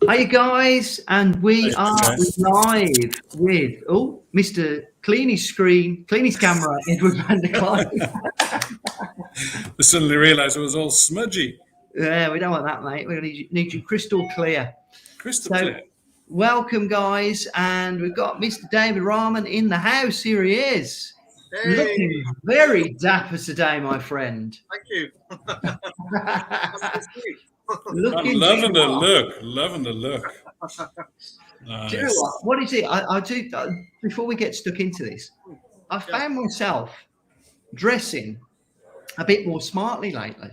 Hey guys, and we are live with Mr. Kleijn's camera, Edward van der Kleijn. I suddenly realised it was all smudgy. Yeah, we don't want that, mate. We need you crystal clear. Clear. Welcome, guys, and we've got Mr. David Rahman in the house. Here he is. Hey. Looking very dapper today, my friend. Thank you. I'm loving the look. Loving the look. Nice. Do you know what is it? I do. Before we get stuck into this, I found myself dressing a bit more smartly lately.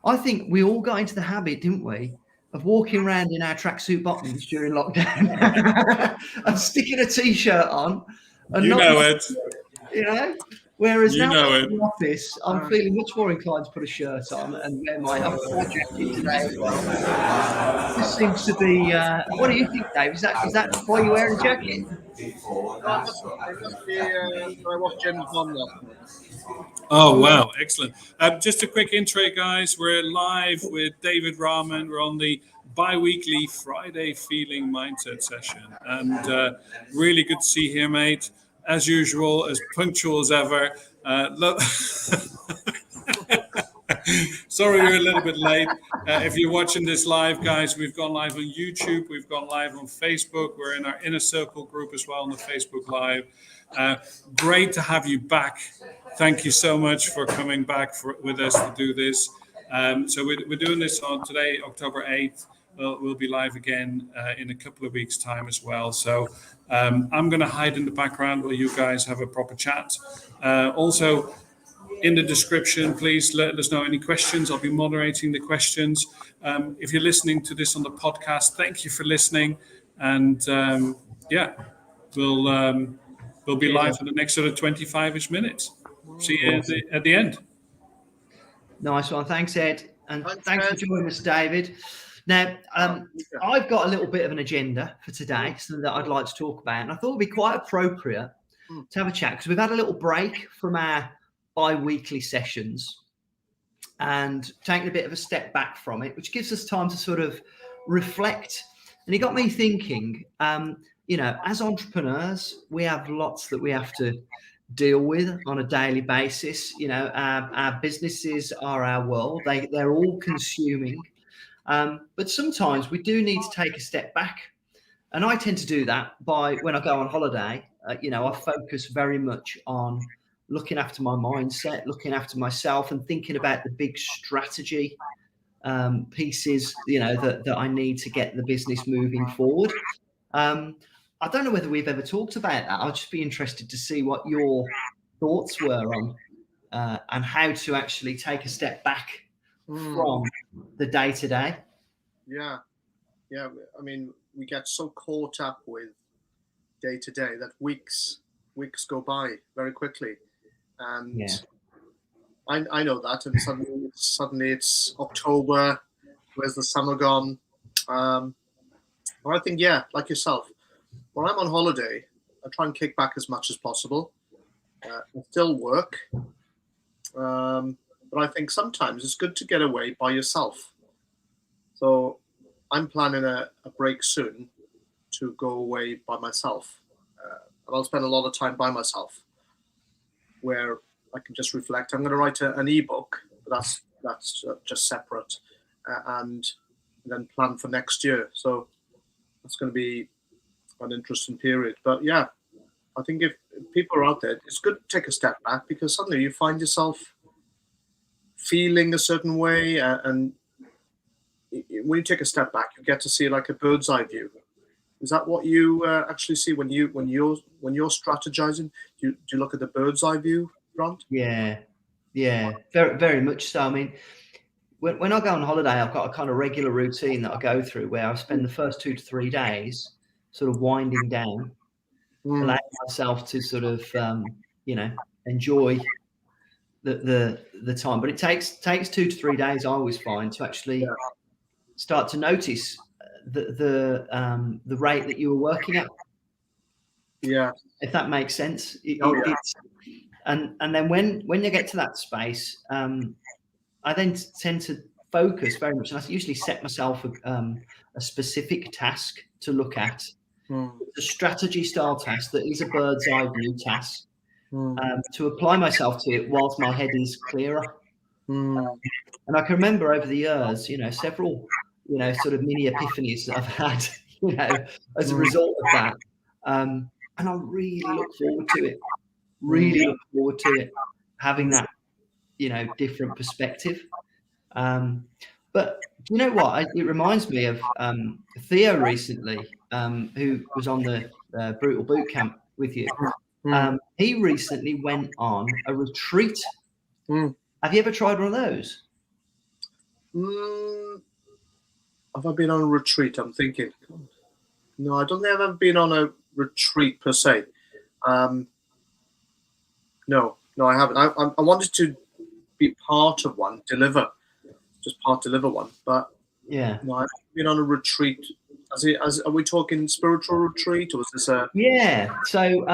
I think we all got into the habit, didn't we, of walking around in our tracksuit bottoms during lockdown and sticking a t-shirt on. And it. You know. Whereas now in the office, I'm feeling much more inclined to put a shirt on and wear my jacket today as well. This seems to be. What do you think, Dave? Is that why you're wearing a jacket? I watched James Bond last night. Oh, wow. Excellent. Just a quick intro, guys. We're live with David Rahman. We're on the bi-weekly Friday Feeling Mindset session. And really good to see you here, mate. As usual, as punctual as ever. Sorry we're a little bit late. If you're watching this live, guys, we've gone live on YouTube. We've gone live on Facebook. We're in our Inner Circle group as well on the Facebook Live. Great to have you back. Thank you so much for coming back with us to do this. So we're doing this on today, October 8th. We'll be live again in a couple of weeks' time as well. So I'm going to hide in the background while you guys have a proper chat. Also, in the description, please let us know any questions. I'll be moderating the questions. If you're listening to this on the podcast, thank you for listening. And we'll be live for the next sort of 25-ish minutes. See you at the end. Nice one. Thanks, Ed. And thanks for joining us, David. Now, I've got a little bit of an agenda for today, something that I'd like to talk about. And I thought it would be quite appropriate to have a chat because we've had a little break from our bi-weekly sessions and taken a bit of a step back from it, which gives us time to sort of reflect. And it got me thinking, as entrepreneurs, we have lots that we have to deal with on a daily basis. Our businesses are our world. They're all consuming. But sometimes we do need to take a step back. And I tend to do that when I go on holiday, I focus very much on looking after my mindset, looking after myself and thinking about the big strategy pieces, that I need to get the business moving forward. I don't know whether we've ever talked about that. I'll just be interested to see what your thoughts were on and how to actually take a step back from the day-to-day. Yeah. I mean, we get so caught up with day-to-day that weeks go by very quickly, and I know that. And suddenly it's October. Where's the summer gone? But I think, like yourself, when I'm on holiday, I try and kick back as much as possible. I still work. But I think sometimes it's good to get away by yourself. So I'm planning a break soon to go away by myself. And I'll spend a lot of time by myself where I can just reflect. I'm going to write an ebook, but that's just separate, and then plan for next year. So that's going to be an interesting period. But I think if people are out there, it's good to take a step back because suddenly you find yourself feeling a certain way, and when you take a step back, you get to see like a bird's eye view. Is that what you actually see when you're strategizing? Do you look at the bird's eye view, Grant? Yeah, very, very much so. I mean, when I go on holiday, I've got a kind of regular routine that I go through where I spend the first 2 to 3 days sort of winding down, allowing myself to sort of enjoy the time. But it takes 2 to 3 days, I always find, to actually start to notice the rate that you were working at. Yeah, if that makes sense. And then when you get to that space, I then tend to focus very much, and I usually set myself a specific task to look at. A strategy style task that is a bird's eye view task, to apply myself to it whilst my head is clearer. And I can remember over the years, several, sort of mini epiphanies that I've had, as a result of that. And I really look forward to it. Really look forward to it, having that, different perspective. But you know what? It reminds me of Theo recently, who was on the Brutal Boot Camp with you. He recently went on a retreat. Have you ever tried one of those? Have I been on a retreat? I'm thinking. No, I don't think I've ever been on a retreat per se. No, I haven't. I wanted to be part of one, deliver one, but yeah, no, I've been on a retreat. Are we talking spiritual retreat, or was this a? Yeah. So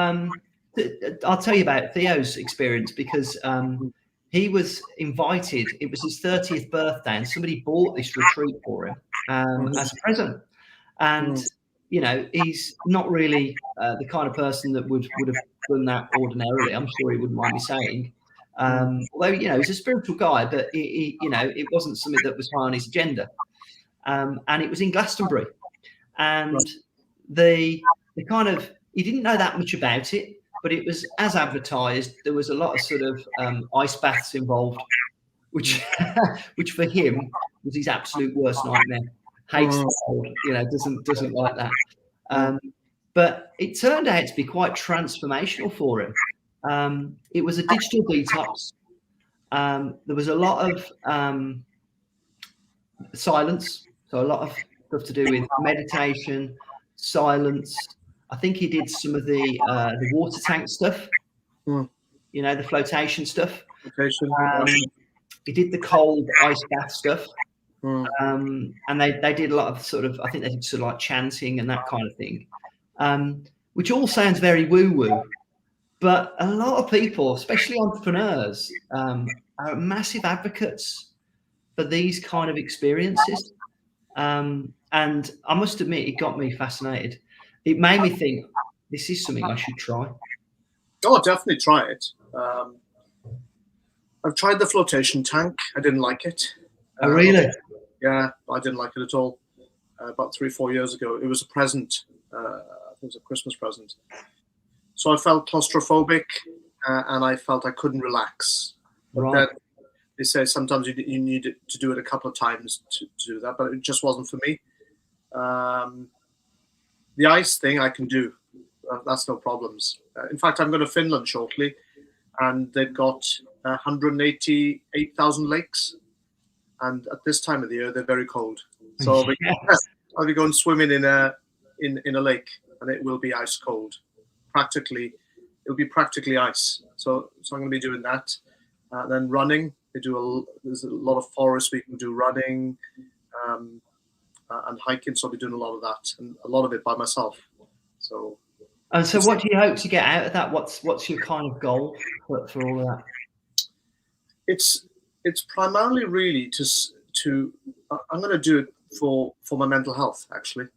I'll tell you about Theo's experience, because he was invited. It was his 30th birthday, and somebody bought this retreat for him as a present. And he's not really the kind of person that would have done that ordinarily. I'm sure he wouldn't mind me saying. Although he's a spiritual guy, but it wasn't something that was high on his agenda. And it was in Glastonbury, and the kind of, he didn't know that much about it, but it was as advertised. There was a lot of sort of ice baths involved, which for him was his absolute worst nightmare. Hates the cold, doesn't like that. But it turned out to be quite transformational for him. It was a digital detox. There was a lot of silence, so a lot of stuff to do with meditation, silence. I think he did some of the water tank stuff, the flotation stuff. He did the cold ice bath stuff. And they did a lot of sort of, I think they did sort of like chanting and that kind of thing, which all sounds very woo-woo. But a lot of people, especially entrepreneurs, are massive advocates for these kind of experiences. And I must admit, it got me fascinated. It made me think, this is something I should try. Oh, definitely try it. I've tried the flotation tank. I didn't like it. Oh, really? Yeah, I didn't like it at all. About 3-4 years ago, it was a present. I think it was a Christmas present. So I felt claustrophobic, and I felt I couldn't relax. But then they say sometimes you need to do it a couple of times to do that, but it just wasn't for me. The ice thing I can do. That's no problems. In fact, I'm going to Finland shortly, and they've got 188,000 lakes. And at this time of the year, they're very cold. So I'll be going swimming in a lake, and it will be ice cold. It'll be practically ice. So I'm going to be doing that. Then running, there's a lot of forests we can do running, and hiking. So I'll be doing a lot of that, and a lot of it by myself. So. And so, what do you hope to get out of that? What's your kind of goal for all of that? It's primarily really to I'm going to do it for my mental health, actually,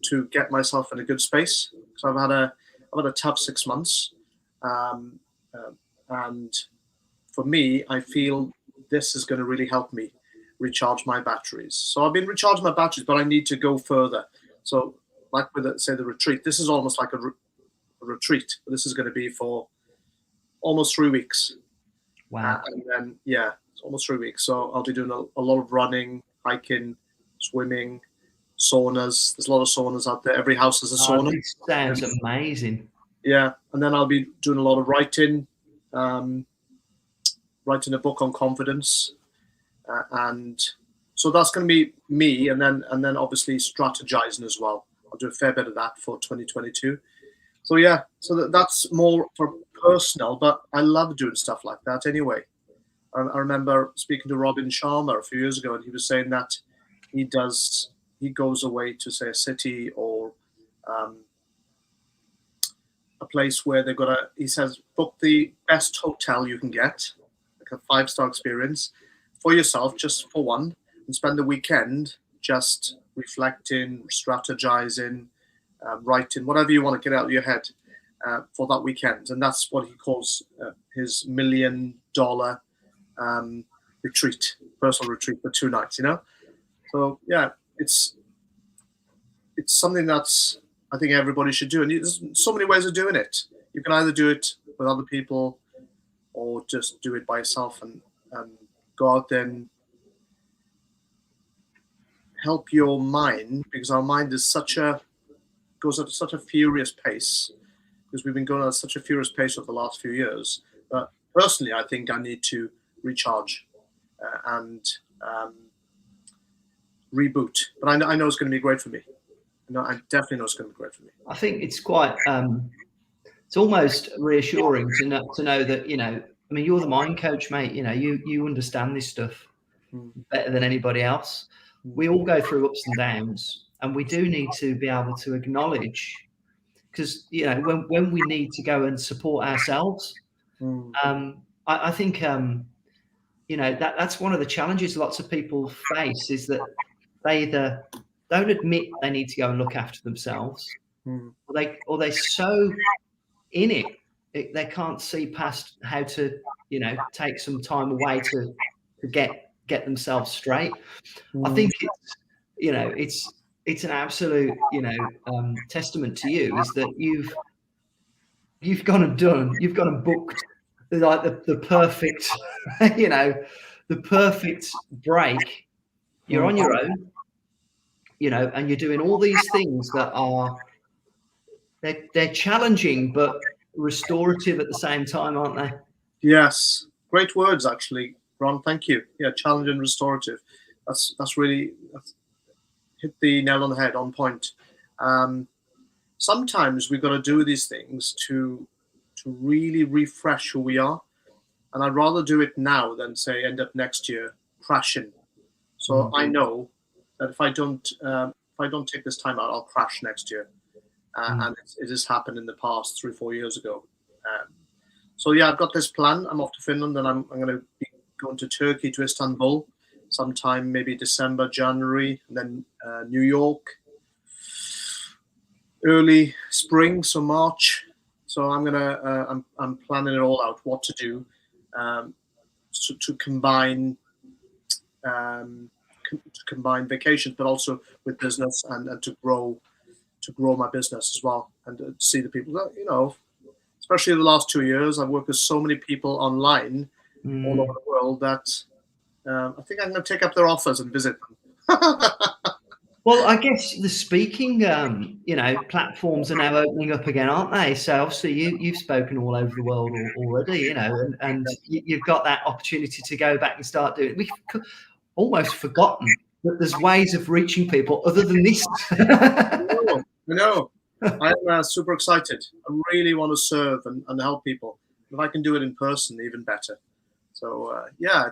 to get myself in a good space. So I've had a tough 6 months, and for me, I feel this is going to really help me recharge my batteries. So I've been recharging my batteries, but I need to go further. So like with the retreat, this is almost like a retreat. This is going to be for almost 3 weeks. Wow. And then, it's almost 3 weeks. So I'll be doing a lot of running, hiking, swimming, saunas. There's a lot of saunas out there. Every house has a sauna. This sounds amazing. Yeah. And then I'll be doing a lot of writing, writing a book on confidence. And so that's going to be me. And then obviously strategizing as well. I'll do a fair bit of that for 2022. So that's more for personal, but I love doing stuff like that anyway. I remember speaking to Robin Sharma a few years ago, and he was saying that he goes away to, say, a city or a place where he says, book the best hotel you can get, like a 5-star experience, for yourself, just for one, and spend the weekend just reflecting, strategizing, writing, whatever you want to get out of your head for that weekend. And that's what he calls his $1 million retreat, personal retreat for 2 nights, you know? So yeah, it's something that's, I think everybody should do. And there's so many ways of doing it. You can either do it with other people or just do it by yourself and go out there and help your mind, because our mind is goes at such a furious pace, because we've been going at such a furious pace over the last few years. But personally, I think I need to recharge and reboot. But I know it's going to be great for me. I definitely know it's going to be great for me. I think it's quite, it's almost reassuring to know that, you know, I mean, you're the mind coach, mate. You know, you understand this stuff better than anybody else. We all go through ups and downs, and we do need to be able to acknowledge, because, you know, when we need to go and support ourselves, I think, you know, that's one of the challenges lots of people face, is that they either don't admit they need to go and look after themselves, or they're so in it, they can't see past how to, you know, take some time away to get themselves straight. I think it's, you know, it's an absolute, you know, testament to you, is that you've gone and booked like the perfect, you know, the perfect break. You're on your own, you know, and you're doing all these things that are, they're challenging but restorative at the same time, aren't they? Yes, great words, actually, Ron. Thank you. Yeah, challenging, restorative. That's hit the nail on the head, on point. Sometimes we've got to do these things to really refresh who we are, and I'd rather do it now than say end up next year crashing. So I know that if I don't take this time out, I'll crash next year. And it has happened in the past 3-4 years ago. So yeah, I've got this plan. I'm off to Finland, and I'm going to be going to Turkey, to Istanbul, sometime maybe December, January, and then New York, early spring, so March. So I'm planning it all out, what to do, to combine vacations, but also with business, and to grow my business as well, and to see the people that, you know, especially the last 2 years, I've worked with so many people online all over the world that I think I'm going to take up their offers and visit them. Well, I guess the speaking, you know, platforms are now opening up again, aren't they? So obviously you've spoken all over the world already, you know, and you've got that opportunity to go back and start doing it. We've almost forgotten that there's ways of reaching people other than this. I know. I'm super excited. I really want to serve and help people. If I can do it in person, even better. So yeah,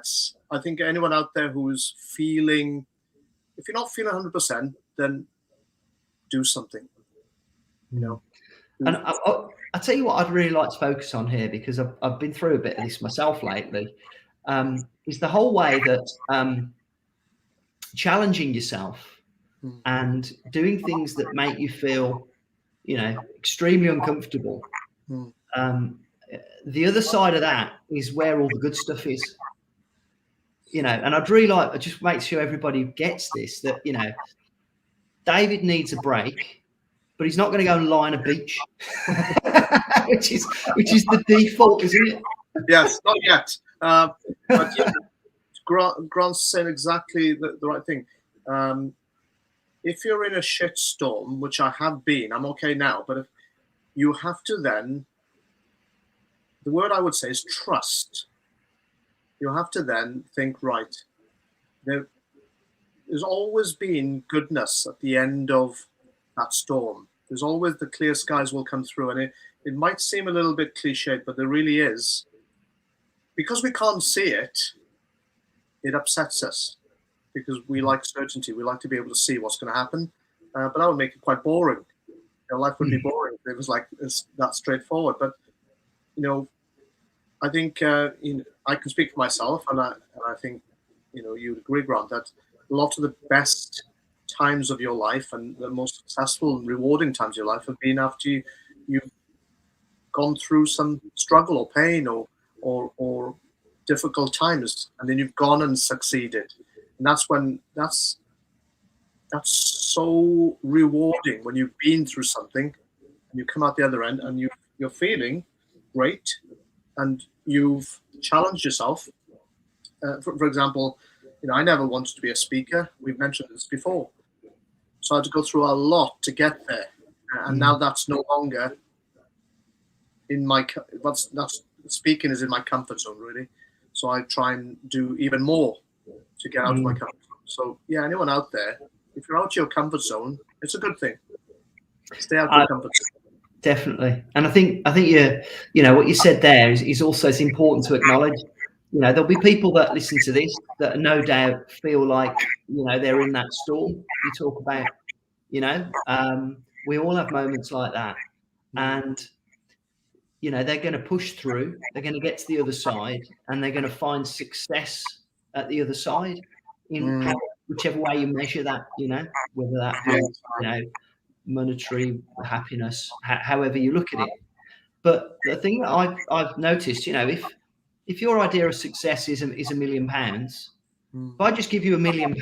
I think anyone out there who's feeling, if you're not feeling 100%, then do something. You know. And I'll tell you what I'd really like to focus on here, because I've been through a bit of this myself lately, is the whole way that challenging yourself and doing things that make you feel, you know, extremely uncomfortable. The other side of that is where all the good stuff is, you know. And I'd really like to just make sure everybody gets this, that, you know, David needs a break, but he's not going to go and lie on a beach, which is the default, isn't it? Yes, not yet. But yeah, Grant's saying exactly the right thing. If you're in a shit storm, which I have been, I'm okay now, but if you have to, then the word I would say is trust. You have to then think, right, there's always been goodness at the end of that storm. There's always the clear skies will come through, and it might seem a little bit cliched, but there really is. Because we can't see it, it upsets us, because we like certainty. We like to be able to see what's going to happen, but that would make it quite boring. You know, life would be boring if it was like that straightforward. But you know, I think you know, I can speak for myself, and I think you'd agree, Grant, that a lot of the best times of your life and the most successful and rewarding times of your life have been after you've gone through some struggle or pain or difficult times, and then you've gone and succeeded. And that's so rewarding when you've been through something and you come out the other end and you're feeling great and you've challenged yourself. For example, I never wanted to be a speaker. We've mentioned this before. So I had to go through a lot to get there. And now that's no longer in my, that's speaking is in my comfort zone, really. So I try and do even more to get out of my comfort zone. So yeah, anyone out there, if you're out of your comfort zone, it's a good thing. Stay out of your comfort zone. Definitely. And I think what you said there is also, it's important to acknowledge, there'll be people that listen to this that no doubt feel like, they're in that storm you talk about, we all have moments like that. And, they're going to push through, they're going to get to the other side, and they're going to find success at the other side in whichever way you measure that, whether that be, monetary happiness, however you look at it. But the thing that I've noticed, if your idea of success is £1 million, if I just give you £1 million,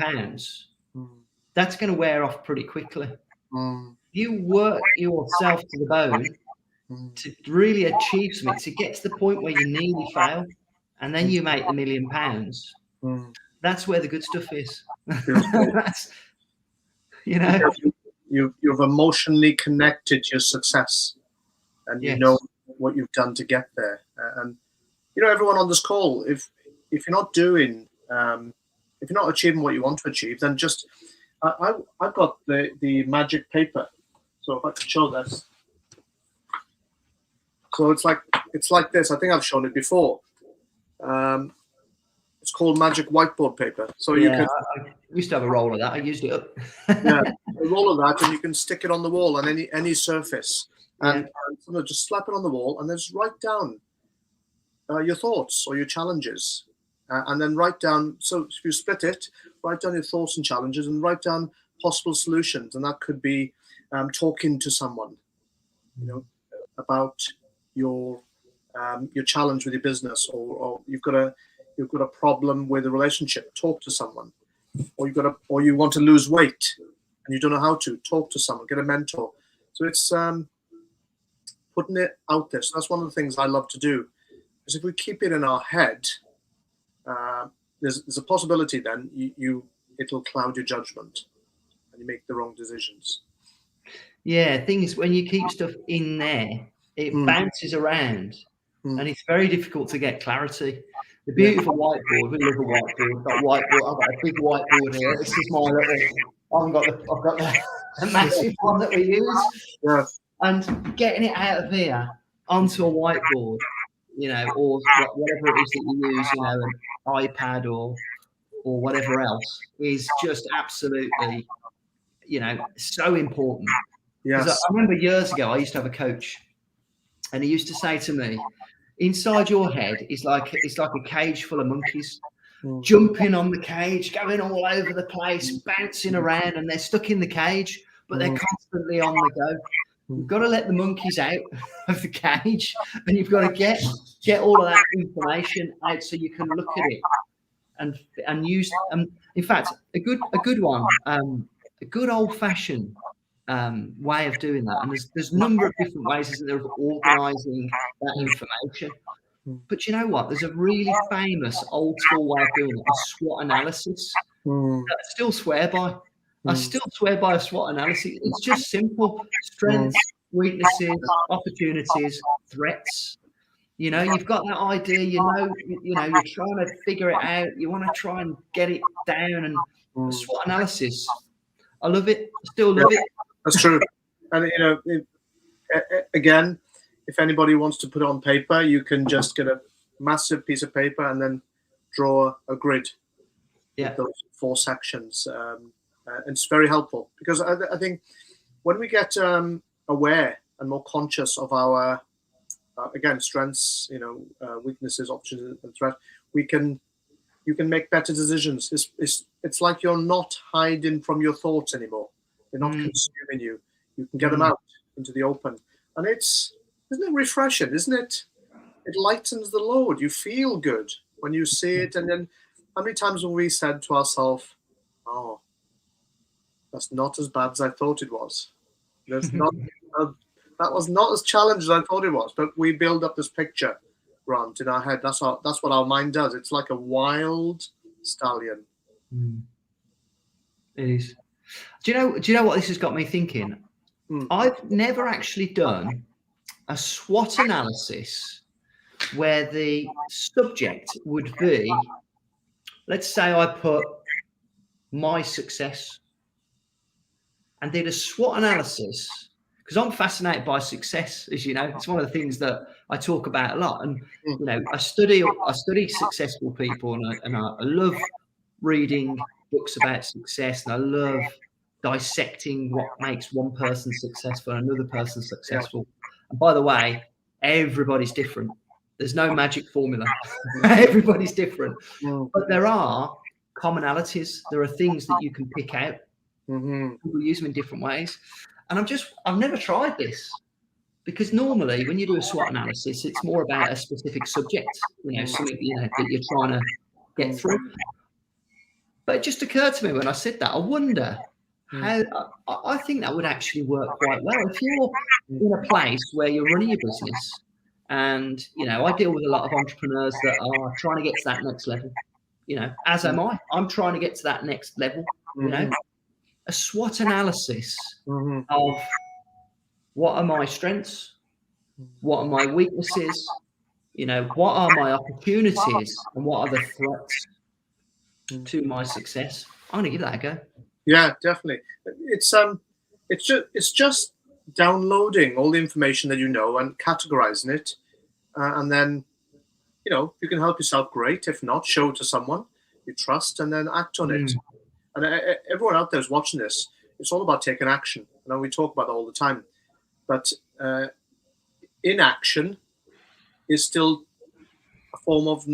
that's going to wear off pretty quickly. You work yourself to the bone to really achieve something, to get to the point where you nearly fail, and then you make the £1 million. That's where the good stuff is. That's, You've emotionally connected to your success, and you know what you've done to get there. And everyone on this call, if you're not doing, if you're not achieving what you want to achieve, then just I've got the magic paper. So if I could show this, so it's like this. I think I've shown it before. It's called magic whiteboard paper. So you can. I used to have a roll of that. I used it up. Yeah, a roll of that, and you can stick it on the wall on any surface, and just slap it on the wall, and then just write down your thoughts or your challenges, and then write down. So if you split it, write down your thoughts and challenges, and write down possible solutions, and that could be talking to someone, about your challenge with your business, or you've got a problem with a relationship. Talk to someone. Or you want to lose weight and you don't know how to, talk to someone, get a mentor. So it's putting it out there. So that's one of the things I love to do. Because if we keep it in our head, there's a possibility then it'll cloud your judgment and you make the wrong decisions. Yeah, thing is, when you keep stuff in there, it bounces around, and it's very difficult to get clarity. The beautiful whiteboard, we love a whiteboard. I've got a big whiteboard here. This is my little. I've got the massive one that we use. Yeah. And getting it out of here onto a whiteboard, or whatever it is that you use, an iPad or whatever else, is just absolutely, so important. Yes. I remember years ago, I used to have a coach, and he used to say to me, inside your head is like a cage full of monkeys, jumping on the cage, going all over the place, bouncing around, and they're stuck in the cage, but they're constantly on the go. You've got to let the monkeys out of the cage, and you've got to get all of that information out so you can look at it and use. In fact, a good one, a good old-fashioned way of doing that, and there's a number of different ways, isn't there, of organising that information. But you know what? There's a really famous old school way of doing it, a SWOT analysis. I still swear by. I still swear by a SWOT analysis. It's just simple: strengths, weaknesses, opportunities, threats. You've got that idea. You're trying to figure it out. You want to try and get it down. And a SWOT analysis, I love it. I still love it. That's true. And again, if anybody wants to put it on paper, you can just get a massive piece of paper and then draw a grid. Yeah. With those 4 sections. It's very helpful because I think when we get aware and more conscious of our again strengths, weaknesses, options, and threats, we can You can make better decisions. It's like you're not hiding from your thoughts anymore. They're not consuming you. You can get them out into the open. And isn't it refreshing, isn't it? It lightens the load. You feel good when you see it. And then how many times have we said to ourselves, oh, that's not as bad as I thought it was. That's not that was not as challenging as I thought it was. But we build up this picture, Grant, in our head. That's what our mind does. It's like a wild stallion. It is. Do you know what this has got me thinking? I've never actually done a SWOT analysis where the subject would be, let's say I put my success and did a SWOT analysis, because I'm fascinated by success, as you know. It's one of the things that I talk about a lot. And, you know, I study successful people, and I love reading books about success, and I love dissecting what makes one person successful and another person successful. And by the way, everybody's different. There's no magic formula. Everybody's different. But there are commonalities. There are things that you can pick out. People use them in different ways. And I've never tried this, because normally when you do a SWOT analysis, it's more about a specific subject, you know, something, you know, that you're trying to get through. But it just occurred to me when I said that, I wonder how, I think that would actually work quite well. If you're in a place where you're running your business, and, you know, I deal with a lot of entrepreneurs that are trying to get to that next level, you know, as am I. I'm trying to get to that next level, you know. A SWOT analysis of what are my strengths, what are my weaknesses, you know, what are my opportunities, and what are the threats to my success. I'm going to give that a go. Yeah, definitely. It's just downloading all the information that you know and categorizing it, and then, you know, you can help yourself. Great. If not, show it to someone you trust, and then act on it. And everyone out there is watching this. It's all about taking action. I know we talk about it all the time, but inaction is still a form of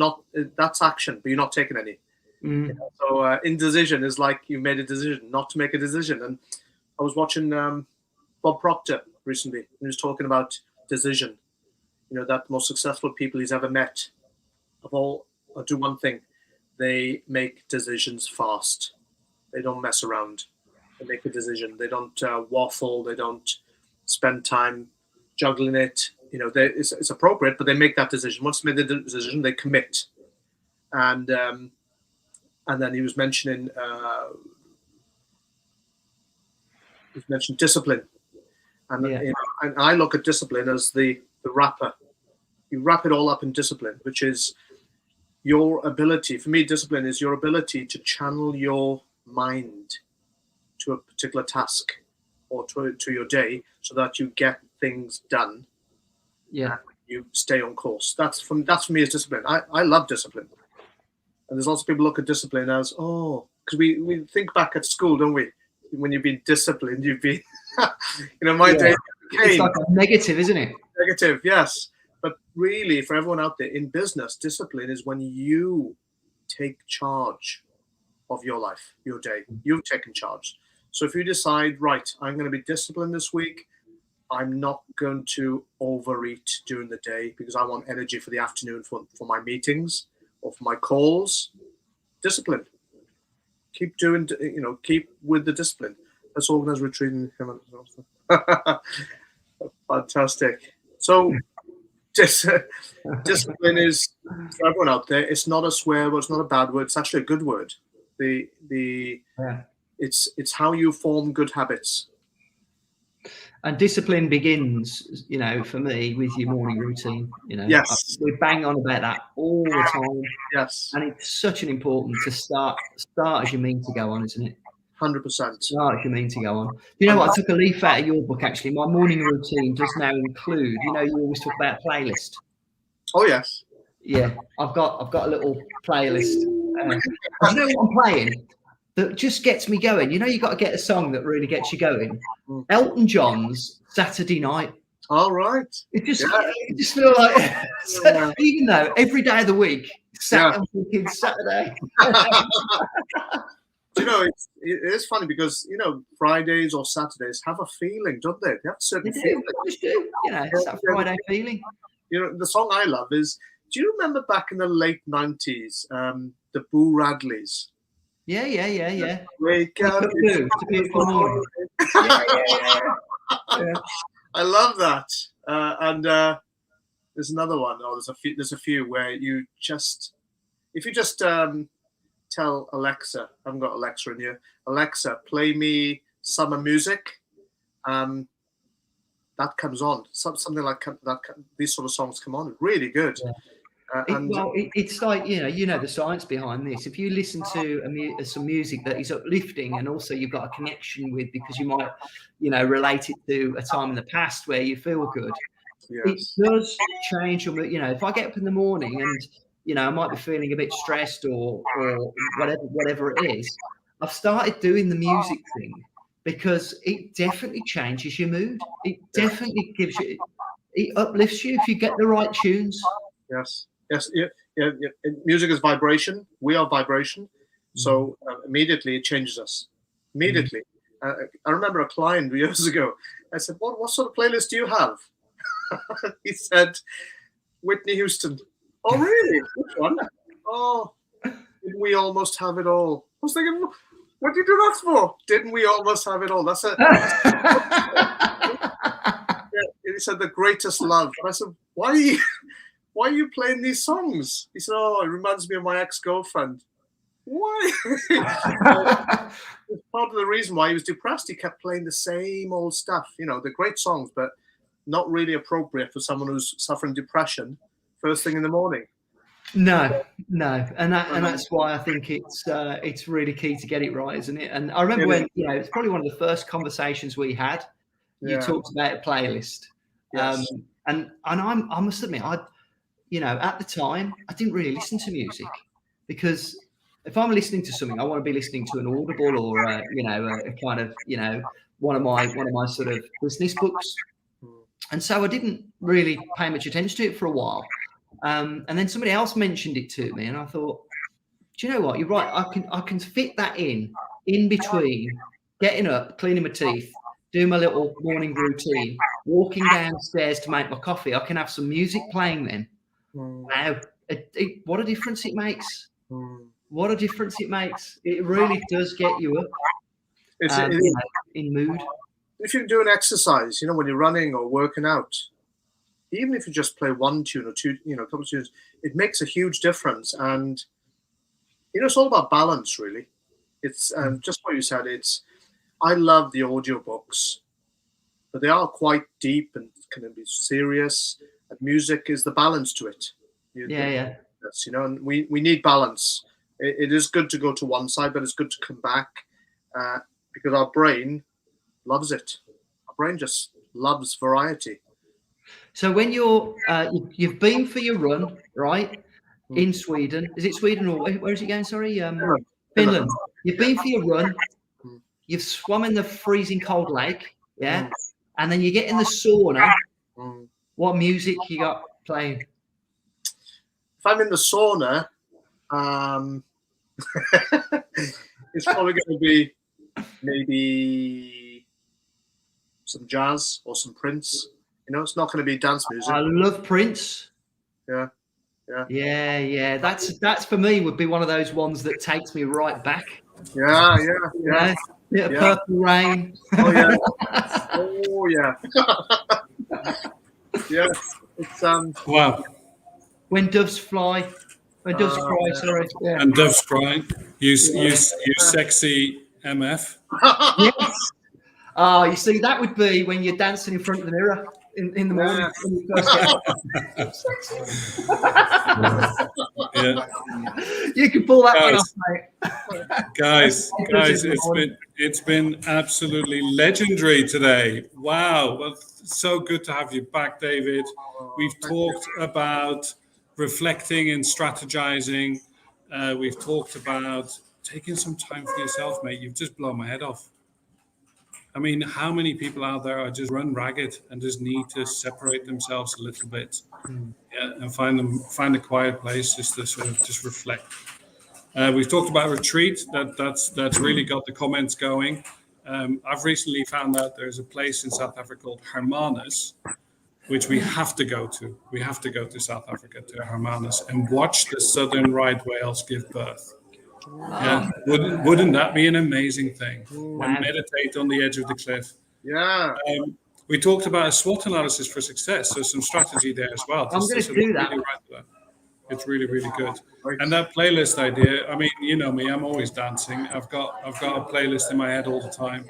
that's action, but you're not taking any. You know? So indecision is like you made a decision not to make a decision. And I was watching Bob Proctor recently, and he was talking about decision. You know, that the most successful people he's ever met do one thing: they make decisions fast. They don't mess around. They make a decision. They don't waffle. They don't spend time juggling it. You know, it's appropriate, but they make that decision. Once they made the decision, they commit. And then he was mentioning discipline. And, you know, and I look at discipline as the wrapper. You wrap it all up in discipline, which is your ability. For me, discipline is your ability to channel your mind to a particular task or to your day, so that you get things done. Yeah, you stay on course. That's for me as discipline. I love discipline, and there's lots of people look at discipline as because we think back at school, don't we? When you've been disciplined, you've been you know, my day it's like a negative, isn't it? Negative, yes. But really, for everyone out there in business, discipline is when you take charge of your life, your day. You've taken charge. So if you decide, right, I'm going to be disciplined this week, I'm not going to overeat during the day because I want energy for the afternoon for my meetings or for my calls. Discipline. Keep doing, you know, keep with the discipline. Let's organize retreat. Fantastic. So discipline is, for everyone out there, it's not a swear word, it's not a bad word, it's actually a good word. It's how you form good habits. And discipline begins, you know, for me, with your morning routine. You know, yes, we bang on about that all the time. Yes, and it's such an important to start as you mean to go on, isn't it? 100%. Start as you mean to go on. You know what? I took a leaf out of your book. Actually, my morning routine does now include. You know, you always talk about a playlist. Oh yes. Yeah, I've got a little playlist. You know what I'm playing? That just gets me going. You know, you got to get a song that really gets you going. Elton John's Saturday Night. All right. It just feel like, even though every day of the week, I'm thinking Saturday. Do you know, it is funny because, you know, Fridays or Saturdays have a feeling, don't they? They have a certain feeling. You know, it's that Friday feeling. You know, the song I love is, do you remember back in the late 90s, the Boo Radleys? Yeah. Wake up. It's a beautiful morning. Yeah. I love that. And there's another one. Oh, there's a few where you just, if you just tell Alexa, I haven't got Alexa in here, Alexa, play me summer music. That comes on. Something like that. These sort of songs come on. Really good. Yeah. It's like, you know the science behind this. If you listen to some music that is uplifting, and also you've got a connection with, because you might, relate it to a time in the past where you feel good. Yes. It does change your mood. If I get up in the morning and I might be feeling a bit stressed or whatever it is, I've started doing the music thing because it definitely changes your mood. It definitely it uplifts you if you get the right tunes. Yes. Yeah. Music is vibration. We are vibration. So immediately it changes us. Immediately. I remember a client years ago. I said, what sort of playlist do you have? He said, Whitney Houston. Oh, really? Which one? Oh, didn't we almost have it all? I was thinking, what do you do that for? Didn't we almost have it all? That's it. He said, the greatest love. And I said, why are you playing these songs? He said, oh, it reminds me of my ex-girlfriend. Why? Part of the reason why he was depressed. He kept playing the same old stuff. They're great songs, but not really appropriate for someone who's suffering depression first thing in the morning. No, and that's why I think it's really key to get it right, isn't it? And I remember when it's probably one of the first conversations we had. You talked about a playlist, yes. And I must admit, at the time I didn't really listen to music, because if I'm listening to something, I want to be listening to an Audible or a kind of one of my sort of business books. And so I didn't really pay much attention to it for a while. And then somebody else mentioned it to me, and I thought, do you know what? You're right. I can fit that in between getting up, cleaning my teeth, doing my little morning routine, walking downstairs to make my coffee. I can have some music playing then. Wow, what a difference it makes. What a difference it makes. It really does get you up in mood. If you do an exercise, when you're running or working out, even if you just play one tune or two, a couple of tunes, it makes a huge difference. And, it's all about balance, really. It's just what you said. I love the audiobooks, but they are quite deep and can be serious. And music is the balance to it. Yeah. And we need balance. It is good to go to one side, but it's good to come back because our brain loves it. Our brain just loves variety. So when you've been for your run, right, in Sweden, is it Sweden or where is it going? Sorry, Finland. You've been for your run. You've swum in the freezing cold lake, yeah, and then you get in the sauna. What music you got playing? If I'm in the sauna, it's probably going to be maybe some jazz or some Prince. It's not going to be dance music. I love Prince. Yeah. That's for me would be one of those ones that takes me right back. Yeah. Purple Rain. Oh yeah. Yeah. It's wow. When doves fly. When doves cry. Sorry. Yeah. And doves cry. You sexy MF. Yes. Oh, you see, that would be when you're dancing in front of the mirror in the morning. When you first get up. You can pull that one off, mate. Guys, it's been absolutely legendary today. Wow. Well, so good to have you back, David. We've talked about reflecting and strategizing. We've talked about taking some time for yourself, mate. You've just blown my head off. I mean, how many people out there are just run ragged and just need to separate themselves a little bit, and find a quiet place just to sort of just reflect. We've talked about retreat. That's really got the comments going. I've recently found out there's a place in South Africa called Hermanus, which we have to go to. We have to go to South Africa, to Hermanus, and watch the southern right whales give birth. Yeah, wouldn't that be an amazing thing? And meditate on the edge of the cliff. Yeah. We talked about a SWOT analysis for success, so some strategy there as well. I'm going to do that. It's really, really good. And that playlist idea, I mean, you know me, I'm always dancing. I've got a playlist in my head all the time.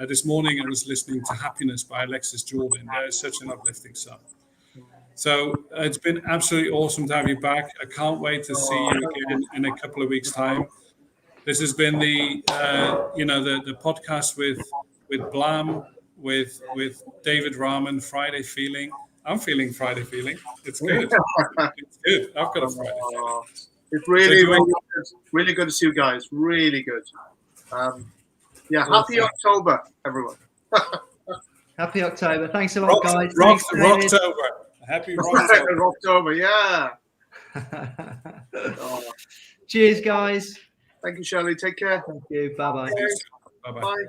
This morning I was listening to Happiness by Alexis Jordan. It's such an uplifting song. So it's been absolutely awesome to have you back. I can't wait to see you again in a couple of weeks' time. This has been the podcast with Blam, with David Rahman, Friday Feeling. I'm feeling Friday Feeling. It's good. It's good. I've got a Friday feeling. It's really good to see you guys. Really good. Happy October, everyone. Happy October. Thanks a lot, guys. Rocktober. Happy Rocktober. October, yeah. Cheers, guys. Thank you, Shirley. Take care. Thank you. Bye-bye. Bye-bye. Bye.